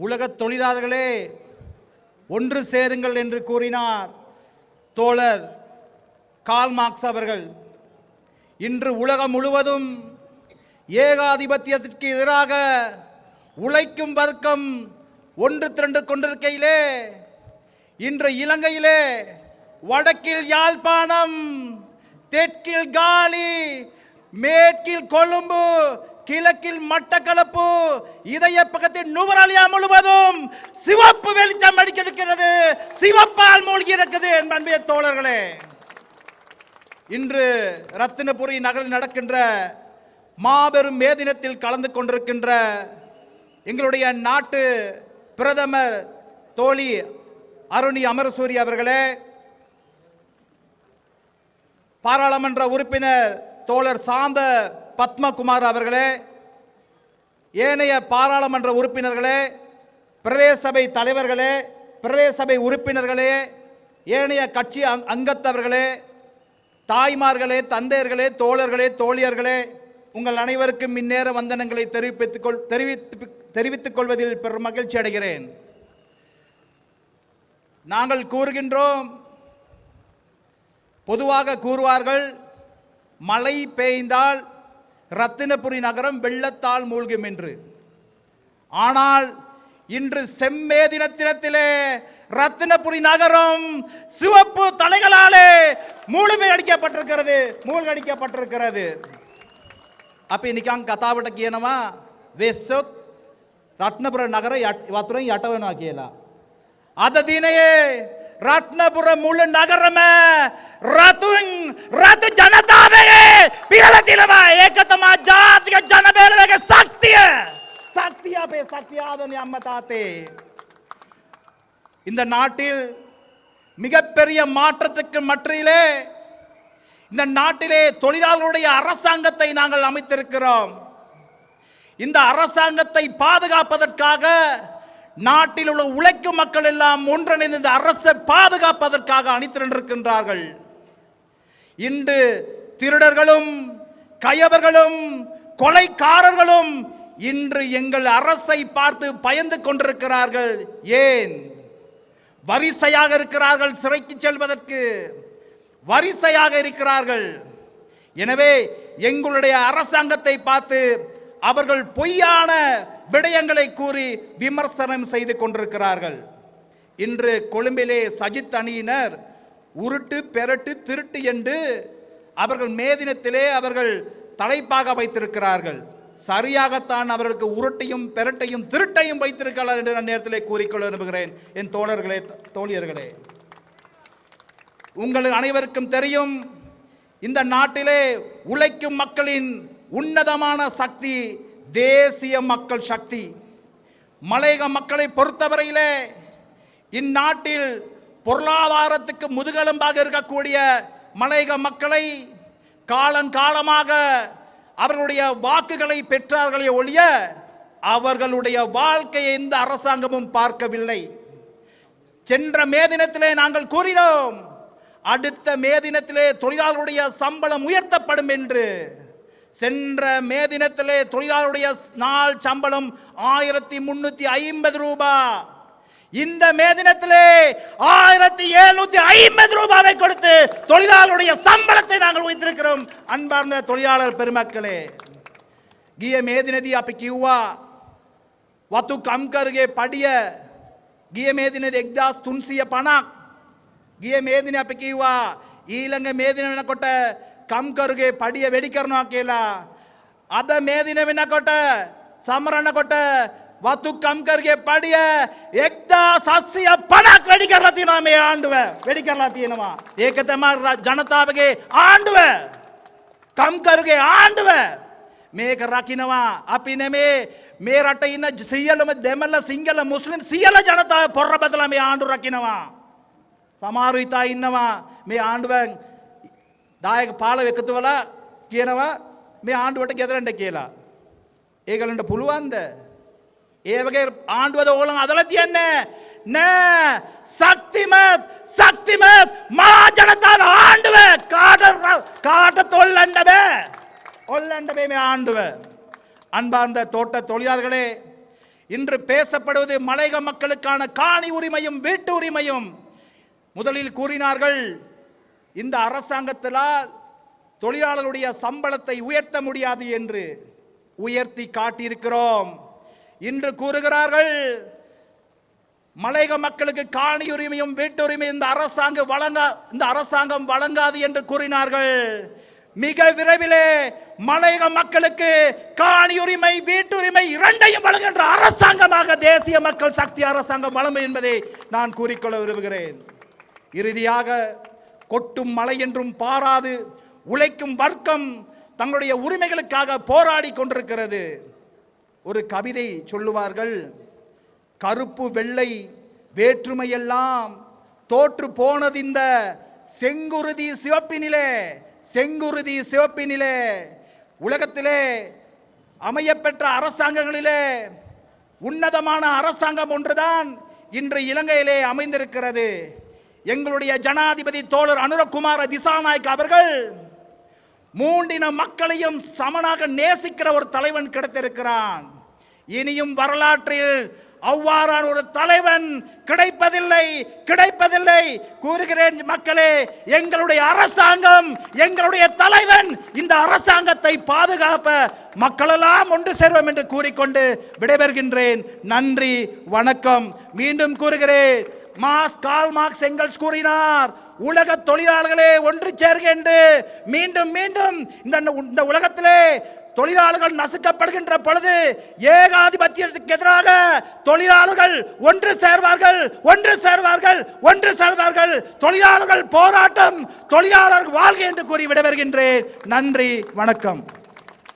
உலக தொழிலாளர்களே ஒன்று சேருங்கள் என்று கூறினார் தோழர் கார்ல் மார்க்ஸ் அவர்கள். இன்று உலகம் முழுவதும் ஏகாதிபத்தியத்திற்கு எதிராக உழைக்கும் வர்க்கம் ஒன்று திரண்டு கொண்டிருக்கையிலே இன்று இலங்கையிலே வடக்கில் யாழ்ப்பாணம், தெற்கில் காலி, மேற்கில் கொழும்பு, கிழக்கில் மட்டக்களப்பு, இதய பக்கத்தில் நுவரலியா முழுவதும் சிவப்பு வெளிச்சம் அடிக்கிறது, சிவப்பால் மூழ்கி இருக்குது. அன்பிய தோழர்களே, இன்று ரத்தினபுரி நகரில் நடக்கின்ற மாபெரும் மே தினத்தில் கலந்து கொண்டிருக்கின்ற எங்களுடைய நாட்டு பிரதமர் தோழி அருணி அமரசூரி அவர்களே, பாராளுமன்ற உறுப்பினர் தோழர் சாந்த பத்மகுமார் அவர்களே, ஏனைய பாராளுமன்ற உறுப்பினர்களே, பிரதேச சபை தலைவர்களே, பிரதேச சபை உறுப்பினர்களே, ஏனைய கட்சி அங்கத்தவர்களே, தாய்மார்களே, தந்தையர்களே, தோழர்களே, தோழியர்களே, உங்கள் அனைவருக்கும் இந்நேர வந்தனங்களை தெரிவித்துக் கொள்வதில் பெரும் மகிழ்ச்சி அடைகிறேன். நாங்கள் கூறுகின்றோம், பொதுவாக கூறுவார்கள், மழை பெய்ந்தால் ரத்தினபுரி நகரம் வெள்ளத்தால் மூழ்கும் என்று. ஆனால் இன்று செம்மே தினத்திலே ரத்தினபுரி நகரம் சிவப்பு தலைகளாலே மூழ்கடிக்கப்பட்டிருக்கிறது. අපි නිකන් කතාවට කියනවා වෙස්සොත් රත්නපුර නගර වතුරෙන් යට වෙනවා කියලා. අද දිනයේ රත්නපුර මුළු නගරම රතු ජනතාවගේ පිරලා තිනවා. ඒක තමයි ජාතික ජනබලවේගයේ ශක්තිය අපේ ශක්තිය ආදරණීය අම්මා තාත්තේ. இந்த நாட்டில் மிகப்பெரிய மாற்றத்துக்கு மற்றிலே இந்த நாட்டிலே தொழிலாளர்களுடைய அரசாங்கத்தை நாங்கள் அமைத்திருக்கிறோம். இந்த அரசாங்கத்தை பாதுகாப்பதற்காக நாட்டில் உள்ள உழைக்கும் மக்கள் எல்லாம் ஒன்றிணைந்து இந்த அரசை பாதுகாப்பதற்காக அணிதிரண்டிருக்கின்றார்கள். இன்று திருடர்களும் கயவர்களும் கொலைக்காரர்களும் இன்று எங்கள் அரசை பார்த்து பயந்து கொண்டிருக்கிறார்கள். ஏன்? வரிசையாக இருக்கிறார்கள், சிறைக்கு செல்வதற்கு வரிசையாக இருக்கிறார்கள். எனவே எங்களுடைய அரசாங்கத்தை பார்த்து அவர்கள் பொய்யான விடயங்களை கூறி விமர்சனம் செய்து கொண்டிருக்கிறார்கள். இன்று கொழும்பிலே சஜித் அணியினர் உருட்டு பெரட்டு திருட்டு என்று அவர்கள் மேதினத்திலே அவர்கள் தலைப்பாக வைத்திருக்கிறார்கள். சரியாகத்தான் அவர்களுக்கு உருட்டையும் பெரட்டையும் திருட்டையும் வைத்திருக்கிறார்கள் என்று நான் நேரத்திலே கூறிக்கொள்ள விரும்புகிறேன். என் தோழர்களே, தோழியர்களே, உங்களுக்கு அனைவருக்கும் தெரியும், இந்த நாட்டிலே உழைக்கும் மக்களின் உன்னதமான சக்தி தேசிய மக்கள் சக்தி. மலையக மக்களை பொறுத்தவரையிலே இந்நாட்டில் பொருளாதாரத்துக்கு முதுகெலும்பாக இருக்கக்கூடிய மலையக மக்களை காலங்காலமாக அவர்களுடைய வாக்குகளை பெற்றார்களே ஒழிய அவர்களுடைய வாழ்க்கையை எந்த அரசாங்கமும் பார்க்கவில்லை. சென்ற மே தினத்திலே நாங்கள் கூறினோம், அடுத்த மே தினத்திலே தொழிலாளருடைய சம்பளம் உயர்த்தப்படும் என்று. சென்ற மே தினத்திலே தொழிலாளருடைய நாள் சம்பளம் 1350 ரூபாய். இந்த மே தினத்திலே 1750 ரூபாவை கொடுத்து தொழிலாளருடைய சம்பளத்தை நாங்கள் உயர்த்திருக்கிறோம். அன்பார்ந்த தொழிலாளர் பெருமக்களே, ගිය මේ දිනදී අපි කිව්වා වතු කම්කරගේ පඩිය ගිය මේ දිනේදී 1350ක්. ගිය මේ දිනේ අපි කිව්වා ඊළඟ මේ දින වෙනකොට කම්කරගේ පඩිය වැඩි කරනවා කියලා. අද මේ දින වෙනකොට සමරනකොට වතු කම්කරගේ පඩිය 1750ක් වැඩි කරලා තියෙනවා. මේ ආණ්ඩුව වැඩි කරලා තියෙනවා. ඒක තමයි ජනතාවගේ ආණ්ඩුව, කම්කරගේ ආණ්ඩුව. මේක රකින්නවා අපි නෙමේ. මේ රටේ ඉන්න සියලුම දෙමළ සිංහල මුස්ලිම් සියලු ජනතාව පොර බදලා මේ ආණ්ඩුව රකින්නවා. සමහරු හිතා ඉන්නවා මේ ආණ්ඩුවෙන් දායක පාලව එකතු වෙලා කියනවා මේ ආණ්ඩුවට ගෙදරන්න කියලා. ඒගලන්ට පුළුවන්ද? ඒ වගේ ආණ්ඩුවද ඕගොල්ලන් අදලා තියන්නේ නෑ. ශක්තිමත් මහා ජනතාව ආණ්ඩුව කාට තොල්ලන්න බෑ. ඔල්ලන්න මේ ආණ්ඩුව. அன்பார்ந்த தோட்ட தொழிலாளர்களே, இன்று பேசப்படுவது மலையக மக்களுக்கான காணி உரிமையும் வீட்டு உரிமையும். முதலில் கூறினார்கள், இந்த அரசாங்கத்தினால் தொழிலாளர்களுடைய சம்பளத்தை உயர்த்த முடியாது என்று. உயர்த்தி காட்டியிருக்கிறோம். இன்று கூறுகிறார்கள், மலையக மக்களுக்கு காணி உரிமையும் வீட்டு உரிமையும் இந்த அரசாங்கம் வழங்காது என்று கூறினார்கள். மிக விரைவிலே மலையக மக்களுக்கு காணி உரிமை வீட்டு உரிமை இரண்டையும் வழங்குகின்ற அரசாங்கமாக தேசிய மக்கள் சக்தி அரசாங்கம் வழங்கும் என்பதை நான் கூறிக்கொள்ள விரும்புகிறேன். இறுதியாக, கொட்டும் மழை என்றும் பாராது உழைக்கும் வர்க்கம் தங்களுடைய உரிமைகளுக்காக போராடி கொண்டிருக்கிறது. ஒரு கவிதை சொல்லுவார்கள், கருப்பு வெள்ளை வேற்றுமையெல்லாம் தோற்று போனது இந்த செங்குருதி சிவப்பினிலே. உலகத்திலே அமையப்பெற்ற அரசாங்கங்களிலே உன்னதமான அரசாங்கம் ஒன்றுதான் இன்று இலங்கையிலே அமைந்திருக்கிறது. எங்களுடைய ஜனாதிபதி தோழர் அனுரகுமார திசாநாயக்க அவர்கள் மூண்டின மக்களையும் சமனாக நேசிக்கிற ஒரு தலைவன் கிடைத்திருக்கிறான். இனியும் வரலாற்றில் அவ்வாறான ஒரு தலைவன் கிடைப்பதில்லை. கூறுகிறேன் மக்களே, எங்களுடைய அரசாங்கம், எங்களுடைய தலைவன், இந்த அரசாங்கத்தை பாதுகாப்ப மக்களெல்லாம் ஒன்று சேர்வோம் என்று கூறிக்கொண்டு விடைபெறுகின்றேன். நன்றி, வணக்கம். மீண்டும் கூறுகிறேன், கார்ல் மார்க்ஸ் எங்கெல்ஸ் கூறினார், உலக தொழிலாளர்களே ஒன்று சேர்கின்ற. மீண்டும் இந்த உலகத்திலே தொழிலாளர்கள் நசுக்கப்படுகின்ற பொழுது ஏகாதிபத்தியத்துக்கு எதிராக தொழிலாளர்கள் ஒன்று சேர்வார்கள். தொழிலாளர்கள் போராட்டம், தொழிலாளர்கள் வாழ்க என்று கூறி விடைபெறுகின்றேன். நன்றி, வணக்கம்.